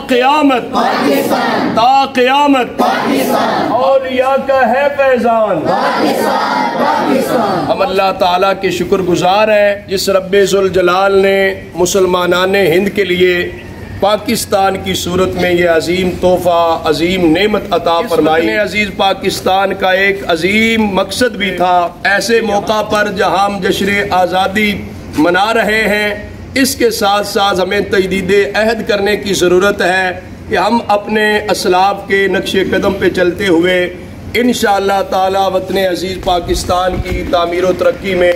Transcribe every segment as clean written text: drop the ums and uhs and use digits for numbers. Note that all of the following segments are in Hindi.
क़यामत ता क़यामत औलिया का है फैज़ान। हम अल्लाह ताला के शुक्रगुजार हैं जिस रब्बे ज़ुल जलाल ने मुसलमानान हिंद के लिए पाकिस्तान की सूरत में ये अजीम तोहफ़ा अजीम नेमत अता फरमाई। अजीज़ पाकिस्तान का एक अजीम मकसद भी था। ऐसे मौका पर जहाँ हम जश्न आज़ादी मना रहे हैं, इसके साथ साथ हमें तजदीद अहद करने की ज़रूरत है कि हम अपने असलाफ के नक्शे कदम पे चलते हुए इंशाअल्लाह ताला वतन अजीज़ पाकिस्तान की तामीर व तरक्की में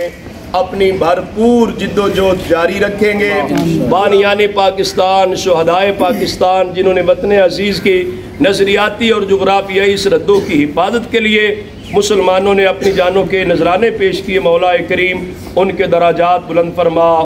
अपनी भरपूर जिद्दोजहद जारी रखेंगे। बानियाने पाकिस्तान, शुहदाए पाकिस्तान, जिन्होंने वतन अजीज़ की नज़रियाती और जुग़राफियाई सरहदों की हिफाजत के लिए मुसलमानों ने अपनी जानों के नजराने पेश किए, मौला करीम उनके दराजात बुलंद फरमा।